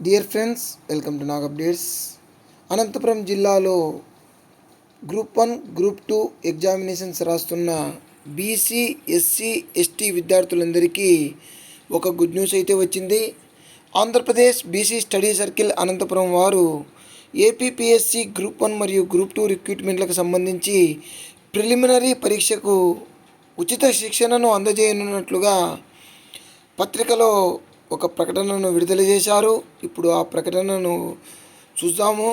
Dear friends, welcome to Nag updates. Anantapuram జిల్లాలో group 1, group 2 examinations రాస్తున్న BC, SC, ST విద్యార్థులందరికీ ఒక గుడ్ న్యూస్ అయితే వచ్చింది. Andhra Pradesh BC study circle Anantapuram వారు ఏపీపీఎస్సీ గ్రూప్ 1 మరియు గ్రూప్ 2 రిక్రూట్మెంట్లకు సంబంధించి ప్రిలిమినరీ పరీక్షకు ఉచిత శిక్షణను అందజేయనున్నట్లుగా పత్రికలో ఒక ప్రకటనను విడుదల చేశారు. ఇప్పుడు ఆ ప్రకటనను చూద్దాము.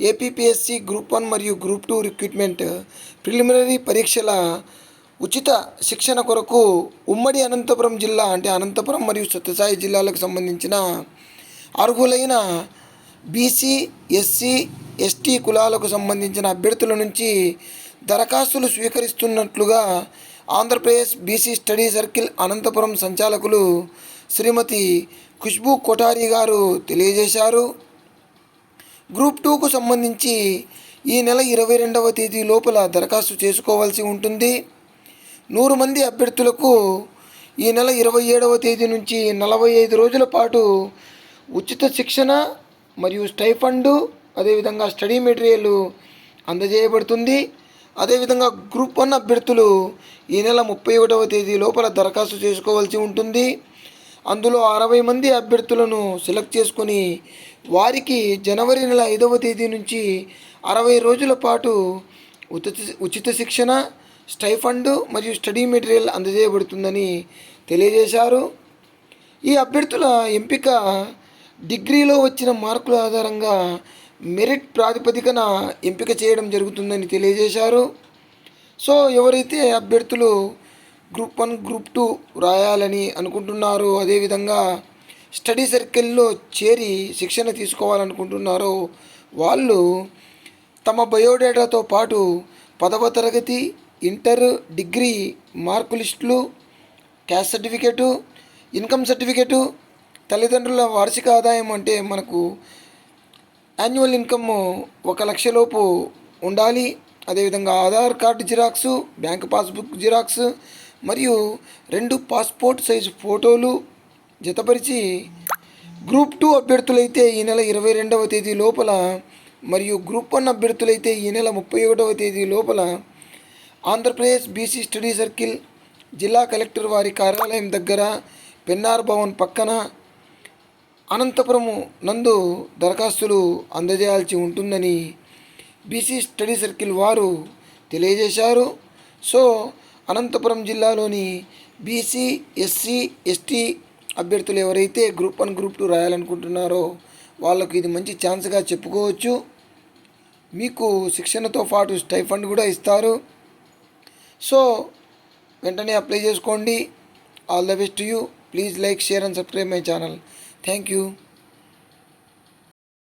ఏపీపీఎస్సీ గ్రూప్ 1 మరియు గ్రూప్ 2 రిక్రూట్మెంట్ ప్రిలిమినరీ పరీక్షల ఉచిత శిక్షణ కొరకు ఉమ్మడి అనంతపురం జిల్లా అంటే అనంతపురం మరియు సత్యసాయి జిల్లాలకు సంబంధించిన అర్హులైన బీసీ, ఎస్సీ, ఎస్టీ కులాలకు సంబంధించిన అభ్యర్థుల నుంచి దరఖాస్తులు స్వీకరిస్తున్నట్లుగా Andhra Pradesh BC study circle Anantapuram సంచాలకులు శ్రీమతి ఖుష్బూ కోఠారి గారు తెలియజేశారు. గ్రూప్ 2కు సంబంధించి ఈ నెల 22వ తేదీ లోపల దరఖాస్తు చేసుకోవాల్సి ఉంటుంది. 100 మంది అభ్యర్థులకు ఈ నెల 27వ తేదీ నుంచి 45 రోజుల పాటు ఉచిత శిక్షణ మరియు స్టైఫండు, అదేవిధంగా స్టడీ మెటీరియల్ అందజేయబడుతుంది. అదేవిధంగా గ్రూప్ 1 అభ్యర్థులు ఈ నెల 31వ తేదీ లోపల దరఖాస్తు చేసుకోవాల్సి ఉంటుంది. అందులో 60 మంది అభ్యర్థులను సెలెక్ట్ చేసుకొని వారికి జనవరి నెల 5వ తేదీ నుంచి 60 రోజుల పాటు ఉచిత శిక్షణ, స్టైఫండ్ మరియు స్టడీ మెటీరియల్ అందజేయబడుతుందని తెలియజేశారు. ఈ అభ్యర్థుల ఎంపిక డిగ్రీలో వచ్చిన మార్కుల ఆధారంగా మెరిట్ ప్రాతిపదికన ఎంపిక చేయడం జరుగుతుందని తెలియజేశారు. సో ఎవరైతే అభ్యర్థులు గ్రూప్ 1, గ్రూప్ 2 రాయాలని అనుకుంటున్నారో, అదేవిధంగా స్టడీ సర్కిల్లో చేరి శిక్షణ తీసుకోవాలనుకుంటున్నారో వాళ్ళు తమ బయోడేటాతో పాటు 10వ తరగతి, ఇంటర్, డిగ్రీ మార్కు లిస్టులు, క్యాస్ట్ సర్టిఫికేటు, ఇన్కమ్ సర్టిఫికేటు, తల్లిదండ్రుల వార్షిక ఆదాయం అంటే మనకు యాన్యువల్ ఇన్కమ్ 1 లక్ష లోపు ఉండాలి. అదేవిధంగా Aadhaar card xerox, bank passbook xerox మరియు 2 పాస్పోర్ట్ సైజు ఫోటోలు జతపరిచి గ్రూప్ 2 అభ్యర్థులైతే ఈ నెల 22వ తేదీ లోపల మరియు గ్రూప్ 1 అభ్యర్థులైతే ఈ నెల 31వ తేదీ లోపల ఆంధ్రప్రదేశ్ బీసీ స్టడీ సర్కిల్ జిల్లా కలెక్టర్ వారి కార్యాలయం దగ్గర పెన్నార్ భవన్ పక్కన అనంతపురము నందు దరఖాస్తులు అందజేయాల్సి ఉంటుందని బీసీ స్టడీ సర్కిల్ వారు తెలియజేశారు. సో అనంతపురం జిల్లాలోని బీసీ, ఎస్సీ, ఎస్టీ అభ్యర్థులు ఎవరైతే గ్రూప్ 1, గ్రూప్ 2 రాయాలనుకుంటున్నారో వాళ్ళకు ఇది మంచి ఛాన్స్గా చెప్పుకోవచ్చు. మీకు శిక్షణతో పాటు స్టైఫండ్ కూడా ఇస్తారు. సో వెంటనే అప్లై చేసుకోండి. All the best to you. Please like, share and subscribe my channel. Thank you.